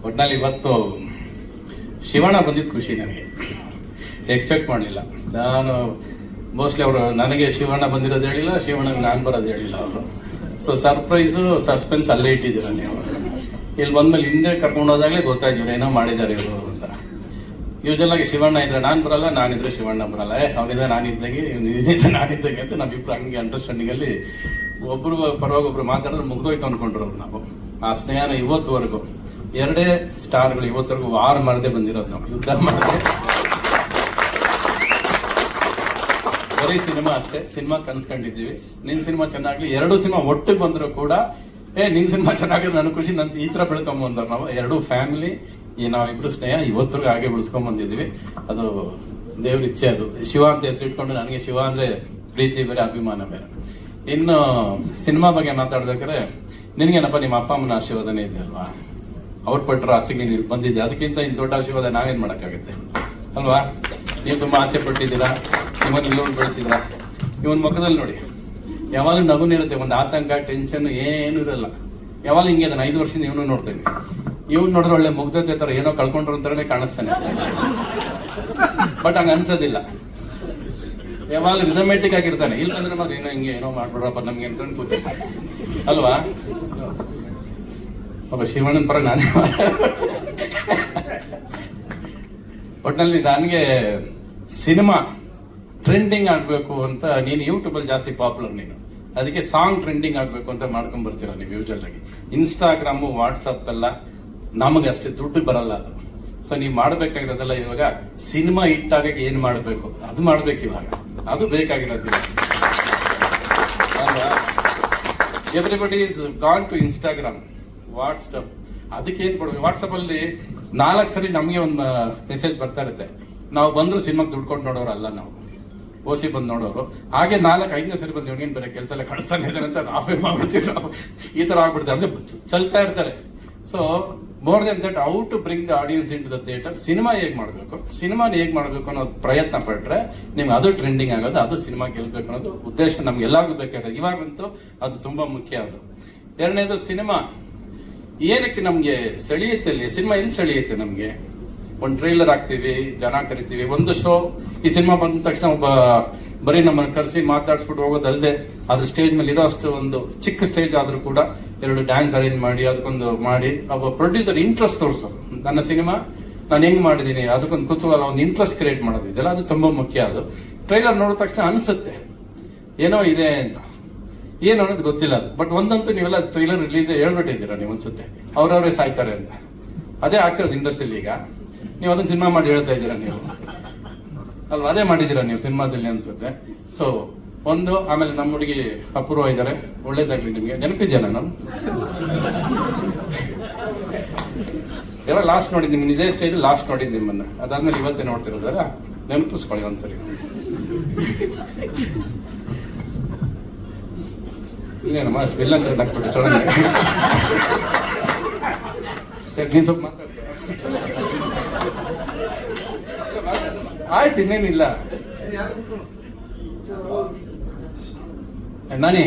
ಒಟ್ನಲ್ಲಿ ಇವತ್ತು ಶಿವಣ್ಣ ಬಂದಿದ್ದು ಖುಷಿ ನನಗೆ, ಎಕ್ಸ್ಪೆಕ್ಟ್ ಮಾಡಲಿಲ್ಲ ನಾನು. ಮೋಸ್ಟ್ಲಿ ಅವರು ನನಗೆ ಶಿವಣ್ಣ ಬಂದಿರೋದು ಹೇಳಿಲ್ಲ, ಶಿವಣ್ಣಗೆ ನಾನು ಬರೋದು ಹೇಳಿಲ್ಲ ಅವರು. ಸೊ ಸರ್ಪ್ರೈಸು ಸಸ್ಪೆನ್ಸ್ ಅಲ್ಲೇ ಇಟ್ಟಿದ್ದೀರ ನೀವು. ಇಲ್ಲಿ ಬಂದ್ಮೇಲೆ ಹಿಂದೆ ಕರ್ಕೊಂಡು ಹೋದಾಗಲೇ ಗೊತ್ತಾಯ್ತು ಇವ್ರು ಏನೋ ಮಾಡಿದ್ದಾರೆ ಇವರು ಅಂತ. ಯೂಶಲ್ ಆಗಿ ಶಿವಣ್ಣ ಇದ್ರೆ ನಾನು ಬರಲ್ಲ, ನಾನಿದ್ರೆ ಶಿವಣ್ಣ ಬರಲ್ಲ, ಅವನಿದ್ರೆ ನಾನಿದ್ದಂಗೆ ಇವನಿದ್ರೆ ನಾನಿದ್ದಂಗೆ ಅಂತ ನಾವಿಬ್ರು ಹಂಗೆ ಅಂಡರ್ಸ್ಟ್ಯಾಂಡಿಂಗಲ್ಲಿ ಒಬ್ರು ಪರವಾಗಿ ಒಬ್ರು ಮಾತಾಡಿದ್ರೆ ಮುಗ್ದೋಯ್ತು ಅಂದ್ಕೊಂಡ್ರು ನಾವು. ಆ ಸ್ನೇಹನ ಇವತ್ತುವರೆಗೂ 2 ಸ್ಟಾರ್ಗಳು ಇವತ್ತರೆಗೂ ವಾರ ಮಾಡದೆ ಬಂದಿರೋದು ನಾವು, ಯುದ್ಧ ಮಾಡದೆ. ಬರೀ ಸಿನಿಮಾ ಅಷ್ಟೇ, ಸಿನಿಮಾ ಕನ್ಸ್ಕೊಂಡಿದ್ದೀವಿ. ನಿನ್ ಸಿನಿಮಾ ಚೆನ್ನಾಗ್ಲಿ, 2 ಸಿನಿಮಾ ಒಟ್ಟಿಗೆ ಬಂದ್ರು ಕೂಡ ನಿನ್ ಸಿನಿಮಾ ಚೆನ್ನಾಗಿದ್ರೆ ನನಗೆ ಖುಷಿ, ನನ್ ಈ ತರ ಬೆಳ್ಕೊಂಬಂದವ್ರು ನಾವು. 2 ಫ್ಯಾಮಿಲಿ, ನಾವಿಬ್ರು ಸ್ನೇಹ ಇವತ್ತರೆಗೂ ಹಾಗೆ ಬೆಳೆಸ್ಕೊಂಡ್ ಬಂದಿದ್ದೀವಿ. ಅದು ದೇವ್ರ ಇಚ್ಛೆ. ಅದು ಶಿವ ಅಂತ ಹೆಸರು ಇಟ್ಕೊಂಡು ನನಗೆ ಶಿವ ಅಂದ್ರೆ ಪ್ರೀತಿ ಬೇರೆ, ಅಭಿಮಾನ ಬೇರೆ. ಇನ್ನು ಸಿನಿಮಾ ಬಗ್ಗೆ ಮಾತಾಡ್ಬೇಕಾದ್ರೆ ನಿನ್ಗೇನಪ್ಪ ನಿಮ್ಮ ಅಪ್ಪ ಅಮ್ಮನ ಆಶೀರ್ವಾದನೇ ಇದೆ ಅಲ್ವಾ, ಅವ್ರು ಪಟ್ಟರು ಆಸೆಗೆ ನೀನು ಇಲ್ಲಿ ಬಂದಿದ್ದೆ, ಅದಕ್ಕಿಂತ ಇನ್ನು ದೊಡ್ಡ ಆಶೀರ್ವಾದ ನಾವೇನ್ ಮಾಡೋಕ್ಕಾಗುತ್ತೆ ಅಲ್ವಾ. ನೀವು ತುಂಬಾ ಆಸೆ ಪಟ್ಟಿದ್ದೀರಾ, ನಿಮ್ಮನ್ನು ಇಲ್ಲೊಂದು ಬೆಳೆಸಿದ್ರ. ಇವನ್ ಮುಖದಲ್ಲಿ ನೋಡಿ ಯಾವಾಗಲೂ ನಗುನಿರುತ್ತೆ, ಒಂದು ಆತಂಕ ಟೆನ್ಷನ್ ಏನು ಇರಲ್ಲ. ಯಾವಾಗಲೂ ಹಿಂಗೆ ಅದನ್ನ 5 ವರ್ಷದಿಂದ ಇವನು ನೋಡ್ತೇನೆ. ಇವ್ನು ನೋಡಿದ್ರೆ ಒಳ್ಳೆ ಮುಗ್ಧತೆ ತರ ಏನೋ ಕಳ್ಕೊಂಡ್ರು ಅಂತಾನೆ ಕಾಣಿಸ್ತಾನೆ, ಬಟ್ ಹಂಗ ಅನ್ಸೋದಿಲ್ಲ. ಯಾವಾಗಲೂ ರಿದಮೆಟಿಕ್ ಆಗಿರ್ತಾನೆ. ಇಲ್ಲ ಅಂದ್ರೆ ಮಗ ಏನೋ ಹಿಂಗೆ ಏನೋ ಮಾಡ್ಬಿಡ್ರಪ್ಪ ನಮ್ಗೆ ಅಂತ ಕೂತಿದ್ದೆ ಅಲ್ವಾ. ಒಬ್ಬ ಶಿವಣ್ಣನ ಪರ ನಾನೇ ಒಟ್ಟಿನಲ್ಲಿ ನನಗೆ ಸಿನಿಮಾ ಟ್ರೆಂಡಿಂಗ್ ಆಗ್ಬೇಕು ಅಂತ, ನೀನು ಯೂಟ್ಯೂಬಲ್ಲಿ ಜಾಸ್ತಿ ಪಾಪ್ಯುಲರ್ ನೀನು, ಅದಕ್ಕೆ ಸಾಂಗ್ ಟ್ರೆಂಡಿಂಗ್ ಆಗ್ಬೇಕು ಅಂತ ಮಾಡ್ಕೊಂಡ್ ಬರ್ತೀರ ನೀವು ಯೂಶಲ್ ಆಗಿ. ಇನ್ಸ್ಟಾಗ್ರಾಮು ವಾಟ್ಸಪ್ ಎಲ್ಲ ನಮಗೆ ಅಷ್ಟೇ ದುಡ್ಡು ಬರಲ್ಲ ಅದು. ಸೊ ನೀವು ಮಾಡ್ಬೇಕಾಗಿರೋದಲ್ಲ ಇವಾಗ ಸಿನಿಮಾ ಹಿಟ್ಟಾಗ ಏನ್ ಮಾಡ್ಬೇಕು ಅದು ಮಾಡ್ಬೇಕು ಇವಾಗ, ಅದು ಬೇಕಾಗಿರೋದು. Everybody is gone to Instagram, WhatsApp. ಅದಕ್ಕೆ ಏನ್ ಕೊಡ್ಬೇಕು, ವಾಟ್ಸಪ್ ಅಲ್ಲಿ 4 ಸರಿ ನಮ್ಗೆ ಒಂದು ಮೆಸೇಜ್ ಬರ್ತಾ ಇರುತ್ತೆ. ನಾವು ಬಂದ್ರು ಸಿನಿಮಾಗೆ ದುಡ್ಡು ಕೊಟ್ಟು ನೋಡೋರಲ್ಲ, ನಾವು ಓಸಿ ಬಂದು ನೋಡೋರು. ಹಾಗೆ 4-5ನೇ ಸರಿ ಬಂದು ಇವನಿಗೇನು ಬೇರೆ ಕೆಲಸ ಎಲ್ಲ ಕಳಿಸ್ತಾನೆ ಇದ್ದಾನೆ ಅಂತ ನಾವೇ ಮಾಡ್ಬಿಡ್ತೀವಿ ನಾವು. ಈ ತರ ಆಗ್ಬಿಡ್ತಾರೆ ಅಂದ್ರೆ ಚಲ್ತಾ ಇರ್ತಾರೆ. So more than that, how to bring the audience into the theatre. Cinema ಹೇಗೆ ಮಾಡಬೇಕು, ಸಿನಿಮಾನ ಹೇಗೆ ಮಾಡಬೇಕು ಅನ್ನೋದು ಪ್ರಯತ್ನ ಪಟ್ರೆ ನಿಮ್ಗೆ ಅದು ಟ್ರೆಂಡಿಂಗ್ ಆಗೋದು, ಅದು ಸಿನಿಮಾ ಗೆಲ್ಬೇಕು ಅನ್ನೋದು ಉದ್ದೇಶ ನಮ್ಗೆ ಎಲ್ಲರಿಗೂ ಬೇಕಾಗಿದೆ. ಇವಾಗಂತೂ ಅದು ತುಂಬಾ ಮುಖ್ಯ. ಅದು 2ನೇದು, ಸಿನಿಮಾ ಏನಕ್ಕೆ ನಮ್ಗೆ ಸೆಳೆಯುತ್ತೆ, ಅಲ್ಲಿ ಸಿನಿಮಾ ಎಲ್ಲಿ ಸೆಳೆಯುತ್ತೆ ನಮ್ಗೆ. ಒಂದು ಟ್ರೈಲರ್ ಹಾಕ್ತಿವಿ, ಜನ ಕರಿತೀವಿ, ಒಂದು ಶೋ. ಈ ಸಿನಿಮಾ ಬಂದ ತಕ್ಷಣ ಒಬ್ಬ ಬರೀ ನಮ್ಮನ್ನು ಕರೆಸಿ ಮಾತಾಡ್ಸ್ಬಿಟ್ಟು ಹೋಗೋದಲ್ಲದೆ, ಅದ್ರ ಸ್ಟೇಜ್ ಮೇಲೆ ಇರೋ ಅಷ್ಟು ಒಂದು ಚಿಕ್ಕ ಸ್ಟೇಜ್ ಆದ್ರೂ ಕೂಡ 2 ಡ್ಯಾನ್ಸ್ ಅರೇಂಜ್ ಮಾಡಿ ಅದಕ್ಕೊಂದು ಮಾಡಿ ಒಬ್ಬ ಪ್ರೊಡ್ಯೂಸರ್ ಇಂಟ್ರೆಸ್ಟ್ ತೋರಿಸೋದು. ನನ್ನ ಸಿನಿಮಾ ನಾನು ಹೆಂಗ್ ಮಾಡಿದೀನಿ ಅದಕ್ಕೊಂದು ಕುತೂಹಲ, ಒಂದು ಇಂಟ್ರೆಸ್ಟ್ ಕ್ರಿಯೇಟ್ ಮಾಡೋದು ಇದೆಲ್ಲ ಅದು ತುಂಬಾ ಮುಖ್ಯ. ಅದು ಟ್ರೈಲರ್ ನೋಡಿದ ತಕ್ಷಣ ಅನ್ಸುತ್ತೆ ಏನೋ ಇದೆ ಅಂತ, ಏನು ಅನ್ನೋದು ಗೊತ್ತಿಲ್ಲ ಅದು. ಬಟ್ ಒಂದಂತೂ ನೀವೆಲ್ಲ ಟ್ರೈಲರ್ ರಿಲೀಸ್ ಹೇಳ್ಬಿಟ್ಟಿದ್ದೀರಾ ನೀವು ಅನ್ಸುತ್ತೆ, ಅವ್ರವರೇ ಸಾಯ್ತಾರೆ ಅಂತ. ಅದೇ ಆಗ್ತಿರೋದು ಇಂಡಸ್ಟ್ರಿಯಲ್ಲಿ ಈಗ. ನೀವು ಅದನ್ನ ಸಿನಿಮಾ ಮಾಡಿ ಹೇಳ್ತಾ ಇದ್ದೀರಾ ನೀವು ಅಲ್ವಾ, ಅದೇ ಮಾಡಿದ್ದೀರಾ ನೀವು ಸಿನಿಮಾದಲ್ಲಿ ಅನ್ಸುತ್ತೆ. ಸೊ ಒಂದು, ಆಮೇಲೆ ನಮ್ಮ ಹುಡುಗಿ ಅಪೂರ್ವ ಇದ್ದಾರೆ, ಒಳ್ಳೇದಾಗ್ಲಿ ನಿಮ್ಗೆ. ನೆನಪಿದ್ಯಾ ನಾನು ಯಾವಾಗ ಲಾಸ್ಟ್ ನೋಡಿದ್ದು ನಿಮ್ಮನ್ನ, ಇದೇ ಸ್ಟೇಜ್ ಲಾಸ್ಟ್ ನೋಡಿದ್ದು ನಿಮ್ಮನ್ನ. ಅದಾದ್ಮೇಲೆ ಇವತ್ತೇ ನೋಡ್ತಿರೋದಲ್ಲ, ನೆನಪಿಸ್ಕೊಳ್ಳಿ ಒಂದ್ಸರಿ. ಇನ್ನೇನಮ್ಮ ಬಿಲ್ ಅಂತ ನಕ್ಬಿಟ್ಟು ಸಡನ್ ಸರಿ, ನೀನ್ ಸ್ವಲ್ಪ ಮಾತಾಡ್ತೀಯ. ಆಯ್ತು, ಇನ್ನೇನಿಲ್ಲ. ನಾನಿ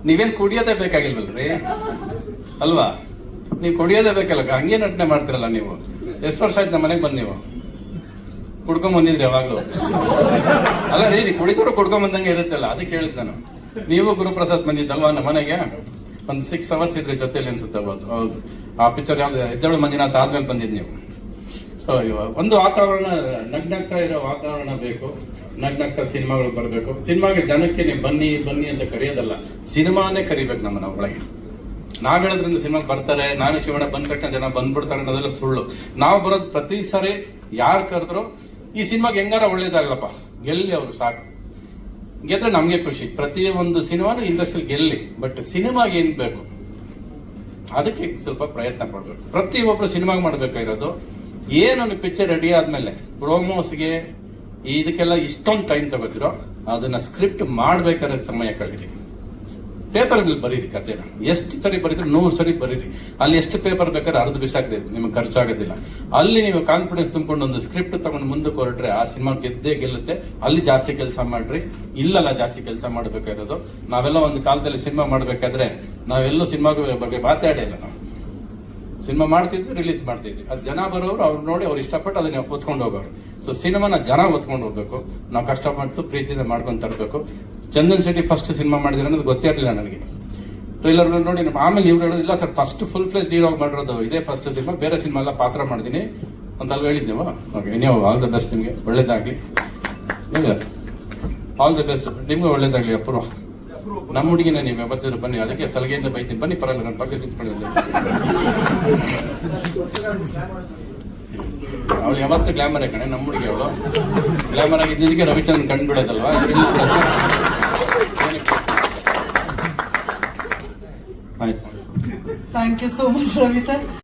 ನೀವೇನ್ ಕುಡಿಯೋದೇ ಬೇಕಾಗಿಲ್ವಲ್ರಿ ಅಲ್ವಾ, ನೀವು ಕುಡಿಯೋದೇ ಬೇಕಲ್ಲ, ಹಂಗೆ ನಟನೆ ಮಾಡ್ತಿರಲ್ಲ ನೀವು. ಎಷ್ಟು ವರ್ಷ ಆಯ್ತು ನಮ್ಮ ಮನೆಗೆ ಬಂದು ನೀವು ಕುಡ್ಕೊಂಡ್ ಬಂದಿದ್ರಿ ಯಾವಾಗ್ಲೂ ಅಲ್ಲ ರೀ, ನೀವು ಕುಡಿತೋರು ಕುಡ್ಕೊಂಡ್ ಬಂದಂಗೆ ಇರುತ್ತಲ್ಲ, ಅದಕ್ಕೆ ಹೇಳಿದ್ ನಾನು. ನೀವು ಗುರುಪ್ರಸಾದ್ ಬಂದಿದ್ದಲ್ವಾ ನಮ್ಮ ಮನೆಗೆ, ಒಂದು 6 hours ಇದ್ರಿ ಜೊತೆಲಿ ಅನ್ಸುತ್ತೆ ಅವತ್ತು. ಹೌದು, ಆ ಪಿಕ್ಚರ್ ಯಾವ್ದು ಎದ್ದೇಳು ಮಂಜುನಾಥ್ ಆದ್ಮೇಲೆ ಬಂದಿದ್ ನೀವು. ಸೊ ಇವಾಗ ಒಂದು ವಾತಾವರಣ, ನಗ್ನಗ್ತಾ ಇರೋ ವಾತಾವರಣ ಬೇಕು, ನಗ್ನಗ್ತಾ ಸಿನಿಮಾಗಳು ಬರಬೇಕು. ಸಿನಿಮಾಗೆ ಜನಕ್ಕೆ ನೀವು ಬನ್ನಿ ಬನ್ನಿ ಅಂತ ಕರೆಯೋದಲ್ಲ, ಸಿನಿಮಾನೇ ಕರಿಬೇಕು ನಮ್ಮನ್ನ ಒಳಗೆ. ನಾವ್ ಹೇಳೋದ್ರಿಂದ ಸಿನಿಮಾಗೆ ಬರ್ತಾರೆ, ನಾನು ಶಿವಣ್ಣ ಬಂದ ತಕ್ಷಣ ಜನ ಬಂದ್ಬಿಡ್ತಾರೆ ಅನ್ನೋದೆಲ್ಲ ಸುಳ್ಳು. ನಾವು ಬರೋದು ಪ್ರತಿ ಸಾರಿ ಯಾರು ಕರೆದ್ರು ಈ ಸಿನಿಮಾಗೆ ಹೆಂಗಾರ ಒಳ್ಳೇದಾಗ್ಲಪ್ಪ, ಗೆಲ್ಲಿ ಅವ್ರು ಸಾಕು, ಗೆದ್ರೆ ನಮ್ಗೆ ಖುಷಿ. ಪ್ರತಿ ಒಂದು ಸಿನಿಮಾನು ಇಂಡಸ್ಟ್ರಿಯಲ್ಲಿ ಗೆಲ್ಲಿ, ಬಟ್ ಸಿನಿಮಾಗೆ ಏನ್ ಬೇಕು ಅದಕ್ಕೆ ಸ್ವಲ್ಪ ಪ್ರಯತ್ನ ಪಡ್ಬೇಕು. ಪ್ರತಿಯೊಬ್ಬರು ಸಿನಿಮಾಗೆ ಮಾಡ್ಬೇಕಾಗಿರೋದು ಏನೊಂದು ಪಿಕ್ಚರ್ ರೆಡಿ ಆದ್ಮೇಲೆ ಪ್ರೋಮೋಸ್ಗೆ ಇದಕ್ಕೆಲ್ಲ ಇಷ್ಟೊಂದು ಟೈಮ್ ತಗೋತಿರೋ ಅದನ್ನ ಸ್ಕ್ರಿಪ್ಟ್ ಮಾಡ್ಬೇಕಾದ್ರೆ ಸಮಯ ಕಳೀರಿ. ಪೇಪರ್ ಮೇಲೆ ಬರೀರಿ ಕಥೆನ, ಎಷ್ಟು ಸರಿ ಬರೀತೀರಿ 100 ಸರಿ ಬರೀರಿ. ಅಲ್ಲಿ ಎಷ್ಟು ಪೇಪರ್ ಬೇಕಾದ್ರೆ ಅರ್ಧ ಬಿಸಾಕ್ರಿ, ನಿಮ್ಗೆ ಖರ್ಚಾಗೋದಿಲ್ಲ. ಅಲ್ಲಿ ನೀವು ಕಾನ್ಫಿಡೆನ್ಸ್ ತುಂಬಿಕೊಂಡು ಒಂದು ಸ್ಕ್ರಿಪ್ಟ್ ತಗೊಂಡು ಮುಂದಕ್ಕೆ ಹೊರಟ್ರೆ ಆ ಸಿನಿಮಾ ಗೆದ್ದೇ ಗೆಲ್ಲುತ್ತೆ. ಅಲ್ಲಿ ಜಾಸ್ತಿ ಕೆಲಸ ಮಾಡ್ರಿ, ಇಲ್ಲಲ್ಲ ಜಾಸ್ತಿ ಕೆಲಸ ಮಾಡ್ಬೇಕಾಗಿರೋದು. ನಾವೆಲ್ಲ ಒಂದು ಕಾಲದಲ್ಲಿ ಸಿನಿಮಾ ಮಾಡ್ಬೇಕಾದ್ರೆ ನಾವೆಲ್ಲೂ ಸಿನಿಮಾ ಬಗ್ಗೆ ಮಾತಾಡಿಲ್ಲ ನಾವು. ಸಿನಿಮಾ ಮಾಡ್ತಿದ್ವಿ, ರಿಲೀಸ್ ಮಾಡ್ತಿದ್ವಿ. ಅದು ಜನ ಬರೋರು ಅವ್ರು ನೋಡಿ ಅವ್ರು ಇಷ್ಟಪಟ್ಟು ಅದನ್ನ ಒತ್ಕೊಂಡು ಹೋಗೋರು. ಸೊ ಸಿನಿಮಾನ ಜನ ಒತ್ಕೊಂಡು ಹೋಗ್ಬೇಕು, ನಾವು ಕಷ್ಟಪಟ್ಟು ಪ್ರೀತಿಯಿಂದ ಮಾಡ್ಕೊಂಡು ತರಬೇಕು. ಚಂದನ್ ಶೆಟ್ಟಿ ಫಸ್ಟ್ ಸಿನಿಮಾ ಮಾಡಿದ್ರೆ ಅನ್ನೋದು ಗೊತ್ತೇ ಇರಲಿಲ್ಲ ನನಗೆ. ಟ್ರೈಲರ್ ನೋಡಿ ಆಮೇಲೆ ಇವ್ರು ಹೇಳೋದು, ಇಲ್ಲ sir first full flesh hero ಮಾಡಿರೋದು ಇದೇ ಫಸ್ಟ್ ಸಿನಿಮಾ, ಬೇರೆ ಸಿನಿಮಾ ಎಲ್ಲ ಪಾತ್ರ ಮಾಡಿದ್ದೀನಿ ಅಂತ ಅಲ್ವ ಹೇಳಿದ್ದೆವು. ಓಕೆ, ನೀವು ಆಲ್ ದ ಬೆಸ್ಟ್, ನಿಮಗೆ ಒಳ್ಳೇದಾಗಲಿ. ಆಲ್ ದ ಬೆಸ್ಟ್, ನಿಮ್ಗೆ ಒಳ್ಳೇದಾಗಲಿ. ಅಪೂರ್ವ ನಮ್ಮ ಹುಡುಗಿನ ನೀವು ಯಾವತ್ತಿದ್ರು ಬನ್ನಿ, ಅದಕ್ಕೆ ಸಲಹೆಯಿಂದ ಬೈತೀನಿ, ಬನ್ನಿ ಪರವಾಗಿಲ್ಲ, ನನ್ನ ಪಕ್ಕ ನಿಂತ್ಕೊಳ್ಳಿ. ಅವಳು ಯಾವತ್ತು ಗ್ಲಾಮರೇ ಕಣೆ, ನಮ್ಮ ಹುಡುಗಿ ಅವಳು ಗ್ಲಾಮರ್ ಆಗಿದ್ದಕ್ಕೆ ರವಿಚಂದ್ರನ್ ಕಂಡುಬಿಡೋದಲ್ವಾ. ಆಯ್ತು, thank you so much Ravi sir.